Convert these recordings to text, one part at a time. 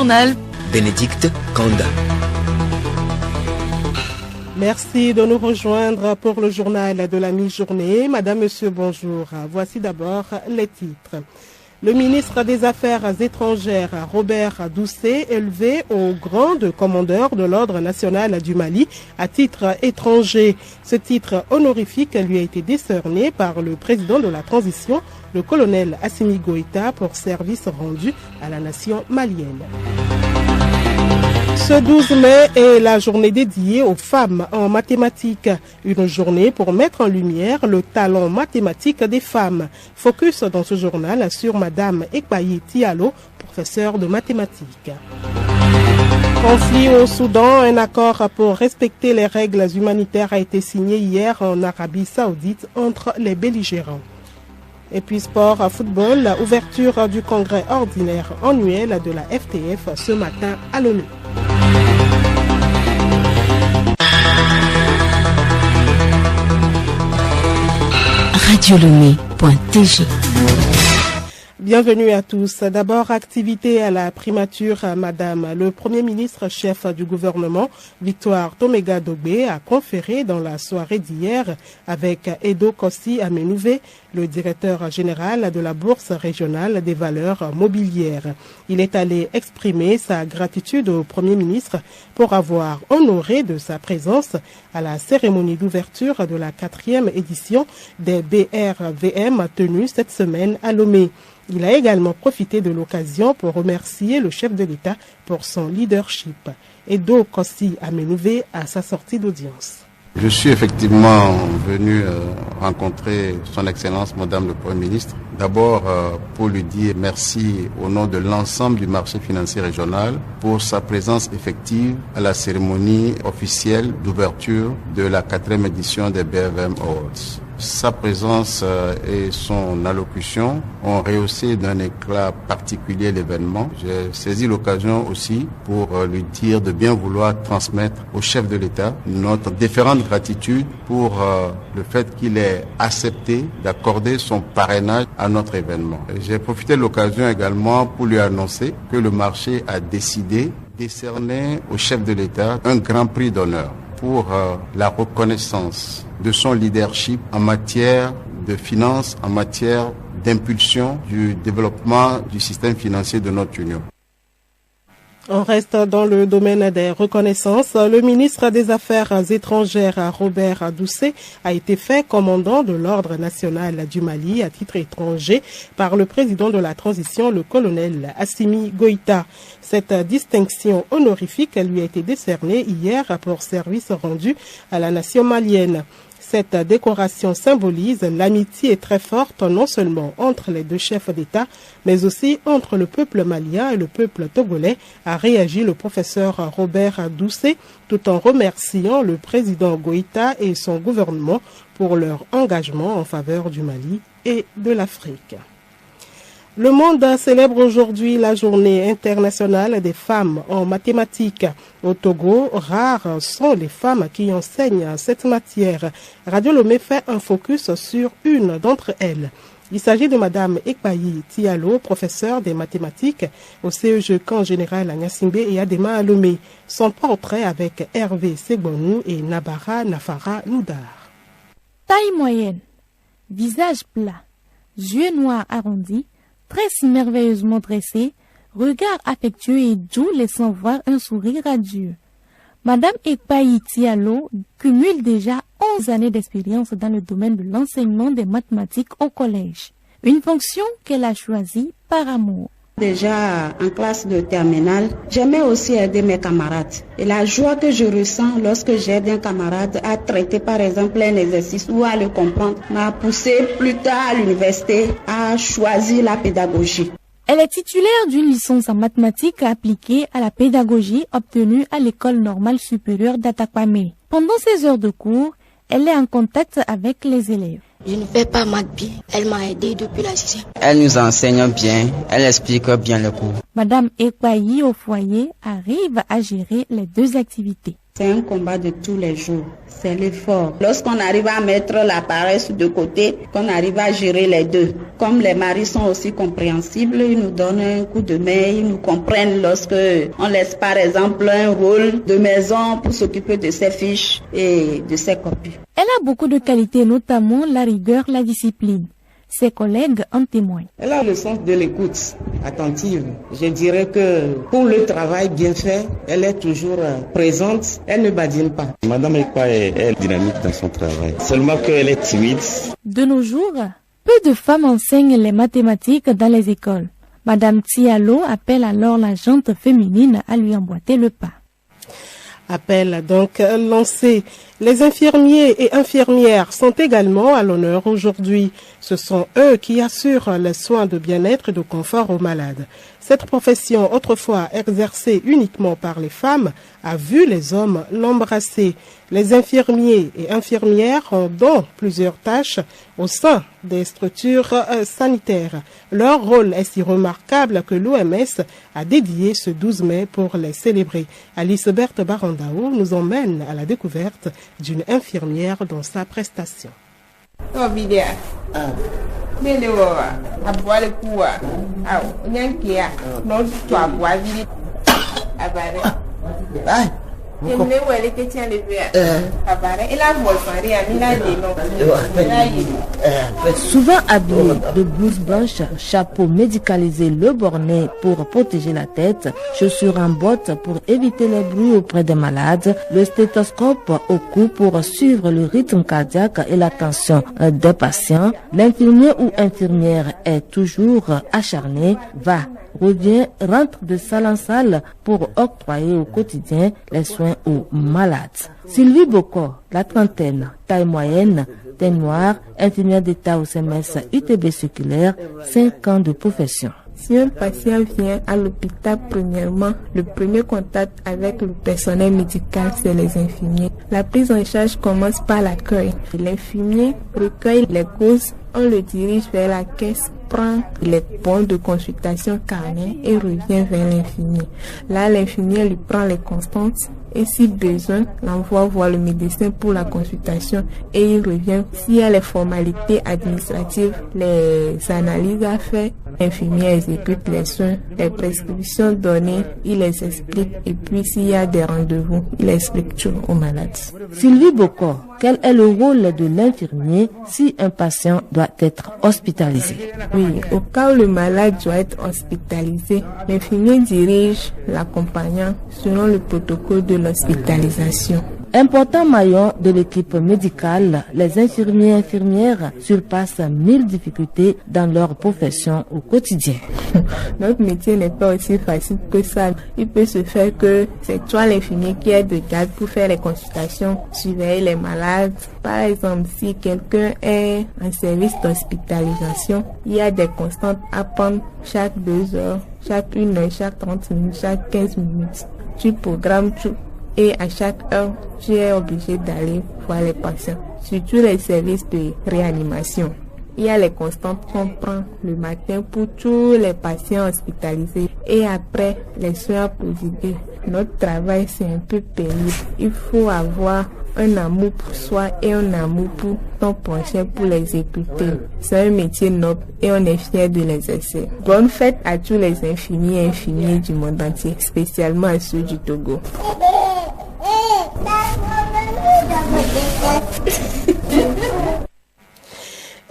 journal, Bénédicte Kanda. Merci de nous rejoindre pour le journal de la mi-journée. Madame, Monsieur, bonjour. Voici d'abord les titres. Le ministre des Affaires étrangères, Robert Doucet, élevé au grade de commandeur de l'Ordre national du Mali à titre étranger. Ce titre honorifique lui a été décerné par le président de la transition, le colonel Assimi Goïta, pour service rendu à la nation malienne. Ce 12 mai est la journée dédiée aux femmes en mathématiques. Une journée pour mettre en lumière le talent mathématique des femmes. Focus dans ce journal sur Madame Ekpayi Tialo, professeure de mathématiques. Conflit au Soudan, un accord pour respecter les règles humanitaires a été signé hier en Arabie Saoudite entre les belligérants. Et puis sport, football, ouverture du congrès ordinaire annuel de la FTF ce matin à l'ONU. radiolomé.tg. Bienvenue à tous. D'abord, activité à la primature, Madame. Le Premier ministre chef du gouvernement, Victoire Tomega Dogbe, a conféré dans la soirée d'hier avec Edo Kossi Amenouvé, le directeur général de la Bourse régionale des valeurs mobilières. Il est allé exprimer sa gratitude au Premier ministre pour avoir honoré de sa présence à la cérémonie d'ouverture de la 4e édition des BRVM tenue cette semaine à Lomé. Il a également profité de l'occasion pour remercier le chef de l'État pour son leadership. Edo Kossi Amenouvé à sa sortie d'audience. Je suis effectivement venu rencontrer son Excellence Madame le Premier ministre. D'abord pour lui dire merci au nom de l'ensemble du marché financier régional pour sa présence effective à la cérémonie officielle d'ouverture de la 4e édition des BRVM Awards. Sa présence et son allocution ont rehaussé d'un éclat particulier l'événement. J'ai saisi l'occasion aussi pour lui dire de bien vouloir transmettre au chef de l'État notre déférente gratitude pour le fait qu'il ait accepté d'accorder son parrainage à notre événement. J'ai profité de l'occasion également pour lui annoncer que le marché a décidé de décerner au chef de l'État un grand prix d'honneur pour la reconnaissance de son leadership en matière de finances, en matière d'impulsion du développement du système financier de notre Union. On reste dans le domaine des reconnaissances. Le ministre des Affaires étrangères, Robert Doucet, a été fait commandant de l'Ordre national du Mali à titre étranger par le président de la transition, le colonel Assimi Goïta. Cette distinction honorifique lui a été décernée hier pour service rendu à la nation malienne. Cette décoration symbolise l'amitié très forte non seulement entre les deux chefs d'État, mais aussi entre le peuple malien et le peuple togolais, a réagi le professeur Robert Doucet, tout en remerciant le président Goïta et son gouvernement pour leur engagement en faveur du Mali et de l'Afrique. Le monde célèbre aujourd'hui la journée internationale des femmes en mathématiques. Au Togo, rares sont les femmes qui enseignent cette matière. Radio Lomé fait un focus sur une d'entre elles. Il s'agit de Madame Ekpayi Tialo, professeure des mathématiques au CEG Camp Général à Nyassimbe et Adema à Lomé. Son portrait avec Hervé Segbonou et Nabara Nafara Noudar. Taille moyenne, visage plat, yeux noirs arrondis, tresses merveilleusement dressés, regard affectueux et doux laissant voir un sourire radieux. Madame Ekpayi Tialo cumule déjà 11 années d'expérience dans le domaine de l'enseignement des mathématiques au collège. Une fonction qu'elle a choisie par amour. Déjà en classe de terminale, j'aimais aussi aider mes camarades. Et la joie que je ressens lorsque j'aide un camarade à traiter par exemple un exercice ou à le comprendre m'a poussé plus tard à l'université à choisir la pédagogie. Elle est titulaire d'une licence en mathématiques appliquée à la pédagogie obtenue à l'école normale supérieure d'Atakwame. Pendant ses heures de cours, elle est en contact avec les élèves. Je ne fais pas maths bien. Elle m'a aidé depuis la 6e. Elle nous enseigne bien, elle explique bien le cours. Madame Ekpayi au foyer arrive à gérer les deux activités. C'est un combat de tous les jours. C'est l'effort. Lorsqu'on arrive à mettre la paresse de côté, qu'on arrive à gérer les deux. Comme les maris sont aussi compréhensibles, ils nous donnent un coup de main, ils nous comprennent lorsque on laisse par exemple un rôle de maison pour s'occuper de ses fiches et de ses copies. Elle a beaucoup de qualités, notamment la rigueur, la discipline. Ses collègues en témoignent. Elle a le sens de l'écoute attentive. Je dirais que pour le travail bien fait, elle est toujours présente, elle ne badine pas. Madame Ekpa est dynamique dans son travail, seulement qu'elle est timide. De nos jours, peu de femmes enseignent les mathématiques dans les écoles. Madame Tialo appelle alors la gente féminine à lui emboîter le pas. Appel donc lancé. Les infirmiers et infirmières sont également à l'honneur aujourd'hui. Ce sont eux qui assurent les soins de bien-être et de confort aux malades. Cette profession, autrefois exercée uniquement par les femmes, a vu les hommes l'embrasser. Les infirmiers et infirmières ont donc plusieurs tâches au sein des structures sanitaires. Leur rôle est si remarquable que l'OMS a dédié ce 12 mai pour les célébrer. Alice Berthe Barandao nous emmène à la découverte d'une infirmière dans sa prestation. Souvent habillé de blouse blanche, chapeau médicalisé, le bornet pour protéger la tête, chaussures en bottes pour éviter les bruits auprès des malades, le stéthoscope au cou pour suivre le rythme cardiaque et la tension des patients, l'infirmier ou infirmière est toujours acharné, va, revient, rentre de salle en salle pour octroyer au quotidien les soins aux malades. Sylvie Bocor, la trentaine, taille moyenne, teint noir, infirmière d'état au CMS UTB circulaire, 5 ans de profession. Si un patient vient à l'hôpital, premièrement, le premier contact avec le personnel médical, c'est les infirmiers. La prise en charge commence par l'accueil. L'infirmier recueille les causes, on le dirige vers la caisse, prend les bons de consultation carnet et revient vers l'infirmier. Là, l'infirmier lui prend les constantes et si besoin, l'envoie voir le médecin pour la consultation et il revient. S'il y a les formalités administratives, les analyses à faire, l'infirmier exécute les soins, les prescriptions données, il les explique et puis s'il y a des rendez-vous, il explique tout aux malades. Sylvie Bocor, quel est le rôle de l'infirmier si un patient doit être hospitalisé? Oui, au cas où le malade doit être hospitalisé, l'infirmier dirige l'accompagnant selon le protocole de l'hospitalisation. Important maillon de l'équipe médicale, les infirmiers et infirmières surpassent 1000 difficultés dans leur profession au quotidien. Notre métier n'est pas aussi facile que ça. Il peut se faire que c'est toi l'infirmier qui est de garde pour faire les consultations, surveiller les malades. Par exemple, si quelqu'un est en service d'hospitalisation, il y a des constantes à prendre chaque 2 heures, chaque 1 heure, chaque 30 minutes, chaque 15 minutes. Tu programmes tout. Et à chaque heure, tu es obligé d'aller voir les patients, surtout les services de réanimation. Il y a les constantes qu'on prend le matin pour tous les patients hospitalisés et après les soins prodigués. Notre travail, c'est un peu pénible. Il faut avoir un amour pour soi et un amour pour ton prochain pour l'exécuter. C'est un métier noble et on est fiers de l'exercer. Bonne fête à tous les infirmiers et infirmiers du monde entier, spécialement à ceux du Togo.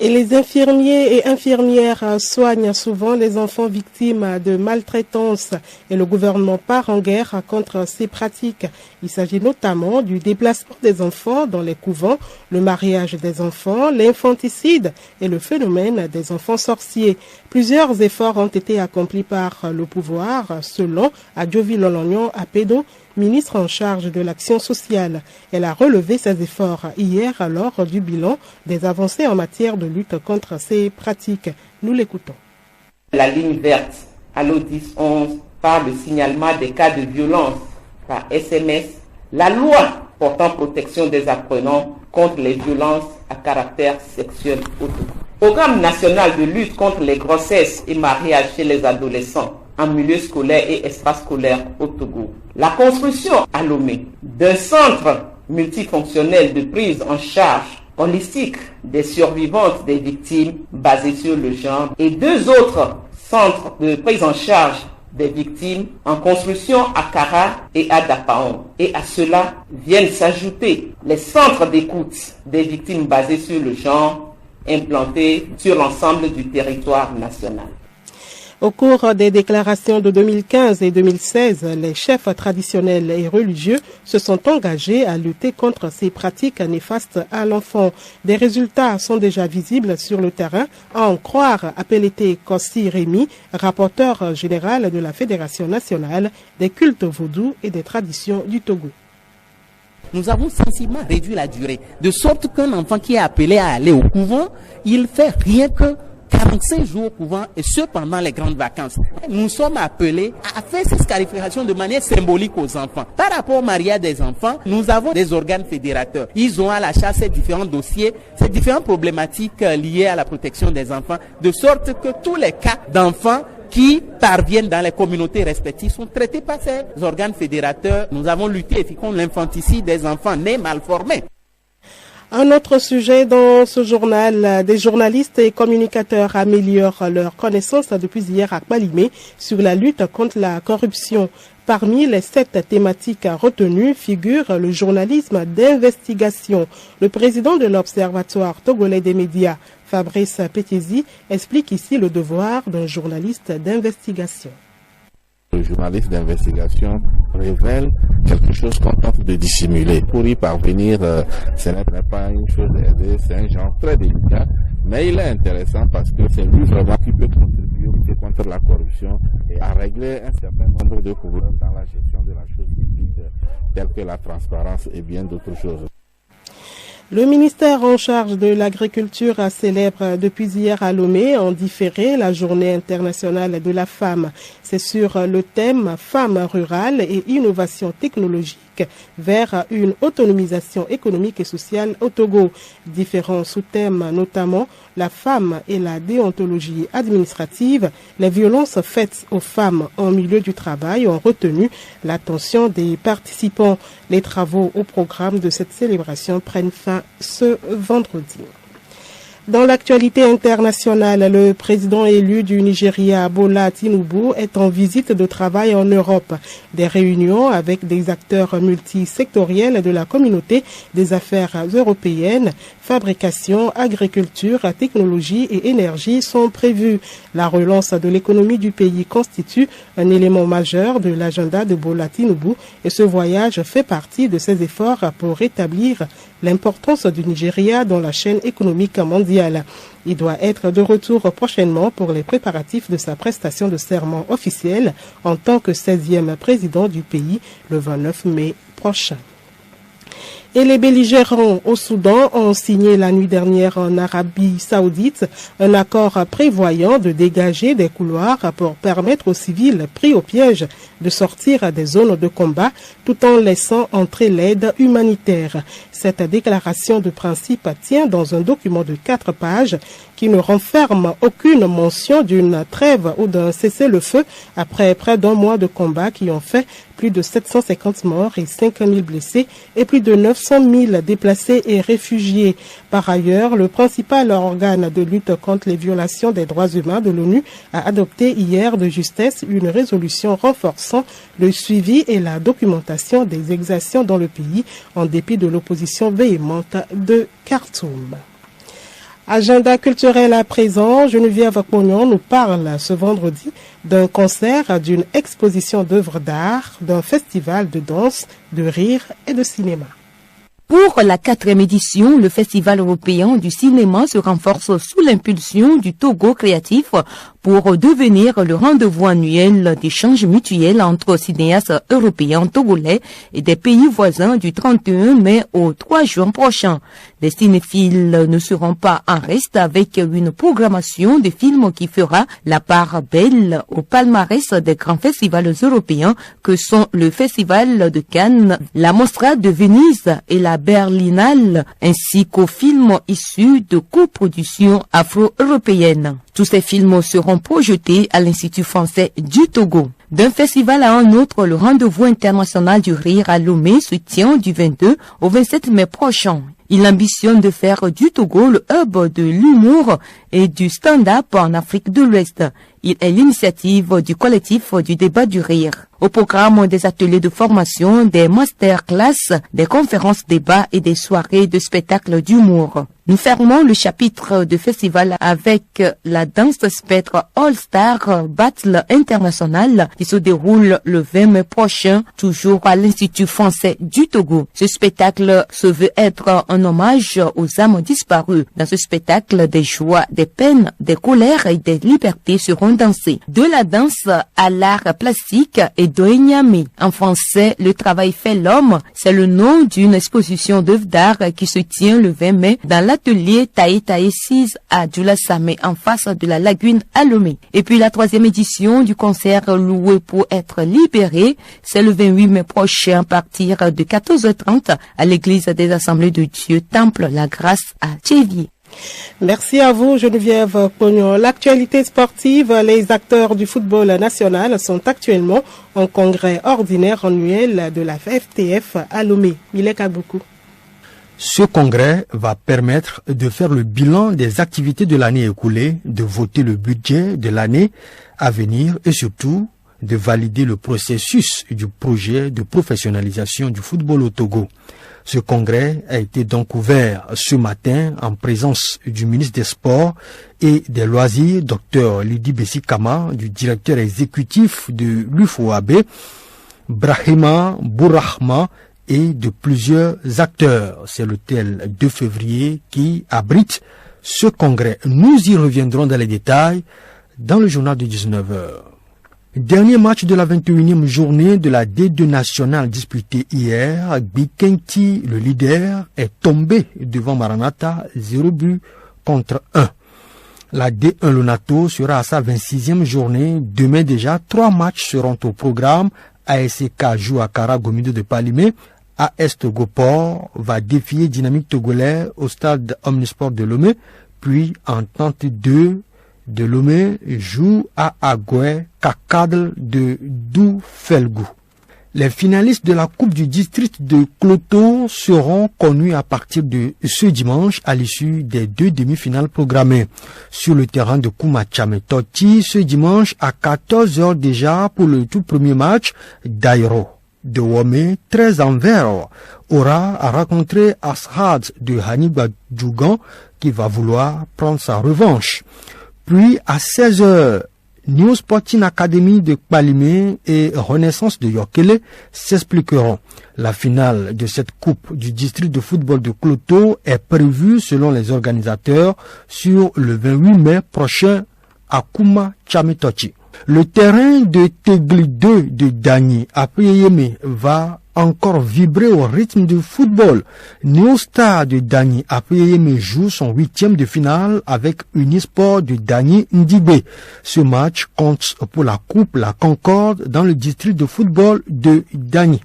Et les infirmiers et infirmières soignent souvent les enfants victimes de maltraitance et le gouvernement part en guerre contre ces pratiques. Il s'agit notamment du déplacement des enfants dans les couvents, le mariage des enfants, l'infanticide et le phénomène des enfants sorciers. Plusieurs efforts ont été accomplis par le pouvoir, selon Adjovi Lolognon Apedo, ministre en charge de l'action sociale. Elle a relevé ses efforts hier lors du bilan des avancées en matière de lutte contre ces pratiques. Nous l'écoutons. La ligne verte, Allo 10 11, par le signalement des cas de violence par SMS, la loi portant protection des apprenants contre les violences à caractère sexuel auto. Programme national de lutte contre les grossesses et mariages chez les adolescents en milieu scolaire et extrascolaire au Togo. La construction à Lomé d'un centre multifonctionnel de prise en charge holistique des survivantes des victimes basé sur le genre et 2 autres centres de prise en charge des victimes en construction à Kara et à Dapaon. Et à cela viennent s'ajouter les centres d'écoute des victimes basés sur le genre implantés sur l'ensemble du territoire national. Au cours des déclarations de 2015 et 2016, les chefs traditionnels et religieux se sont engagés à lutter contre ces pratiques néfastes à l'enfant. Des résultats sont déjà visibles sur le terrain, à en croire Apelete Kossi Rémi, rapporteur général de la Fédération nationale des cultes vaudous et des traditions du Togo. Nous avons sensiblement réduit la durée, de sorte qu'un enfant qui est appelé à aller au couvent, il fait rien que 45 jours au couvent et ce pendant les grandes vacances. Nous sommes appelés à faire ces scarifications de manière symbolique aux enfants. Par rapport au mariage des enfants, nous avons des organes fédérateurs. Ils ont à la charge ces différents dossiers, ces différentes problématiques liées à la protection des enfants, de sorte que tous les cas d'enfants qui parviennent dans les communautés respectives sont traités par ces organes fédérateurs. Nous avons lutté contre l'infanticide des enfants nés mal formés. Un autre sujet dans ce journal, des journalistes et communicateurs améliorent leurs connaissances depuis hier à Kpalimé sur la lutte contre la corruption. Parmi les 7 thématiques retenues figure le journalisme d'investigation. Le président de l'Observatoire togolais des médias, Fabrice Pétiesi, explique ici le devoir d'un journaliste d'investigation. Le journaliste d'investigation révèle quelque chose qu'on tente de dissimuler. Pour y parvenir, ce n'est pas une chose aisée, c'est un genre très délicat, mais il est intéressant parce que c'est lui vraiment qui peut contribuer contre la corruption et à régler un certain nombre de problèmes dans la gestion de la chose publique, telle que la transparence et bien d'autres choses. Le ministère en charge de l'agriculture célèbre depuis hier à Lomé en différé la journée internationale de la femme. C'est sur le thème femmes rurales et innovation technologique vers une autonomisation économique et sociale au Togo. Différents sous-thèmes, notamment la femme et la déontologie administrative, les violences faites aux femmes en milieu du travail ont retenu l'attention des participants. Les travaux au programme de cette célébration prennent fin ce vendredi. Dans l'actualité internationale, le président élu du Nigeria, Bola Tinubu, est en visite de travail en Europe. Des réunions avec des acteurs multisectoriels de la communauté des affaires européennes, fabrication, agriculture, technologie et énergie sont prévues. La relance de l'économie du pays constitue un élément majeur de l'agenda de Bola Tinubu et ce voyage fait partie de ses efforts pour rétablir l'importance du Nigeria dans la chaîne économique mondiale. Il doit être de retour prochainement pour les préparatifs de sa prestation de serment officielle en tant que 16e président du pays le 29 mai prochain. Et les belligérants au Soudan ont signé la nuit dernière en Arabie Saoudite un accord prévoyant de dégager des couloirs pour permettre aux civils pris au piège de sortir des zones de combat tout en laissant entrer l'aide humanitaire. Cette déclaration de principe tient dans un document de 4 pages qui ne renferme aucune mention d'une trêve ou d'un cessez-le-feu après près d'un mois de combat qui ont fait plus de 750 morts et 5000 blessés et plus de 900 000 déplacés et réfugiés. Par ailleurs, le principal organe de lutte contre les violations des droits humains de l'ONU a adopté hier de justesse une résolution renforçant le suivi et la documentation des exactions dans le pays en dépit de l'opposition véhémente de Khartoum. Agenda culturel à présent, Geneviève Pognon nous parle ce vendredi d'un concert, d'une exposition d'œuvres d'art, d'un festival de danse, de rire et de cinéma. Pour la 4e édition, le Festival européen du cinéma se renforce sous l'impulsion du Togo créatif pour devenir le rendez-vous annuel d'échanges mutuels entre cinéastes européens togolais et des pays voisins du 31 mai au 3 juin prochain. Les cinéphiles ne seront pas en reste avec une programmation de films qui fera la part belle au palmarès des grands festivals européens que sont le Festival de Cannes, la Mostra de Venise et la Berlinale ainsi qu'aux films issus de coproductions afro-européennes. Tous ces films seront projetés à l'Institut français du Togo. D'un festival à un autre, le rendez-vous international du rire à Lomé se tient du 22 au 27 mai prochain. Il ambitionne de faire du Togo le hub de l'humour et du stand-up en Afrique de l'Ouest. Il est l'initiative du collectif du débat du rire. Au programme des ateliers de formation, des masterclass, des conférences débats et des soirées de spectacles d'humour. Nous fermons le chapitre de festival avec la danse spectre All-Star Battle International qui se déroule le 20 mai prochain, toujours à l'Institut français du Togo. Ce spectacle se veut être un hommage aux âmes disparues. Dans ce spectacle, des joies, des peines, des colères et des libertés seront dansées. De la danse à l'art plastique et d'Oenyame. En français, le travail fait l'homme. C'est le nom d'une exposition d'œuvres d'art qui se tient le 20 mai dans l'atelier Taï Taï 6 à Djoulassame en face de la lagune à Lomé. Et puis la 3e édition du concert Loué pour être libéré, c'est le 28 mai prochain à partir de 14h30 à l'église des Assemblées de Dieu, Temple La Grâce à Tchévier. Merci à vous, Geneviève Pognon. L'actualité sportive, les acteurs du football national sont actuellement en congrès ordinaire annuel de la FTF à Lomé. Milek Aboukou. Ce congrès va permettre de faire le bilan des activités de l'année écoulée, de voter le budget de l'année à venir et surtout de valider le processus du projet de professionnalisation du football au Togo. Ce congrès a été donc ouvert ce matin en présence du ministre des Sports et des Loisirs, Dr Lydie Bessikama, du directeur exécutif de l'UFOAB, Brahima Bourahma et de plusieurs acteurs. C'est l'hôtel 2 février qui abrite ce congrès. Nous y reviendrons dans les détails dans le journal de 19h. Dernier match de la 21e journée de la D2 nationale disputée hier, Bikenti, le leader, est tombé devant Maranatha, 0 but contre 1. La D1 Lonato sera à sa 26e journée. Demain déjà, 3 matchs seront au programme. ASK joue à Karagomido de Palimé. AS Togoport va défier Dynamique Togolais au stade Omnisport de Lomé. Puis Entente 2 de Lomé joue à Agoué, Kakadl de Doufelgou. Les finalistes de la Coupe du district de Kloto seront connus à partir de ce dimanche à l'issue des 2 demi-finales programmées. Sur le terrain de Koumachamé-Toti, ce dimanche à 14h déjà pour le tout premier match, Dairo de Womé, 13 Envers, aura à rencontrer Ashad de Haniba Djougan qui va vouloir prendre sa revanche. Puis à 16h, New Sporting Academy de Kpalimé et Renaissance de Yokele s'expliqueront. La finale de cette coupe du district de football de Kloto est prévue selon les organisateurs sur le 28 mai prochain à Kouma Chametochi. Le terrain de Tegli 2 de Dagny à Peyémé va encore vibrer au rythme du football. New Star de Dagny à Peyémé joue son 8e de finale avec Unisport de Dagny Ndibé. Ce match compte pour la Coupe La Concorde dans le district de football de Dagny.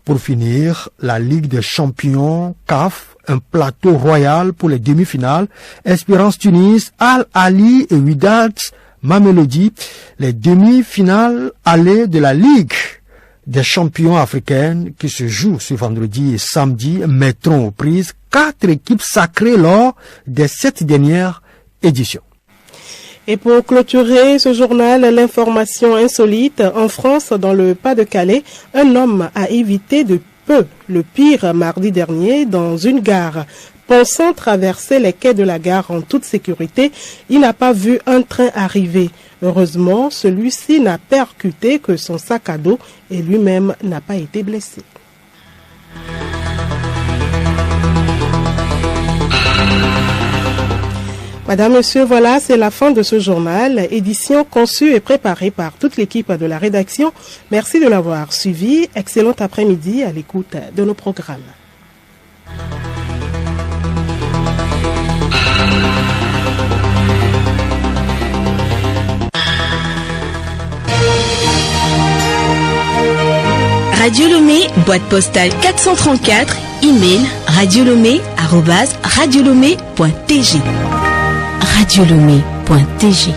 Pour finir, la Ligue des champions CAF, un plateau royal pour les demi-finales. Espérance Tunis, Al Ali et Wydad Mamelodi, les demi-finales allées de la Ligue des champions africaines qui se jouent ce vendredi et samedi mettront aux prises 4 équipes sacrées lors des 7 dernières éditions. Et pour clôturer ce journal, l'information insolite, en France, dans le Pas-de-Calais, un homme a évité de peu le pire mardi dernier dans une gare. Pensant traverser les quais de la gare en toute sécurité, il n'a pas vu un train arriver. Heureusement, celui-ci n'a percuté que son sac à dos et lui-même n'a pas été blessé. Madame, Monsieur, voilà, c'est la fin de ce journal. Édition conçue et préparée par toute l'équipe de la rédaction. Merci de l'avoir suivi. Excellent après-midi à l'écoute de nos programmes. Radio Lomé, boîte postale 434, Email radiolomé@radiolomé.tg. Radiolomé.tg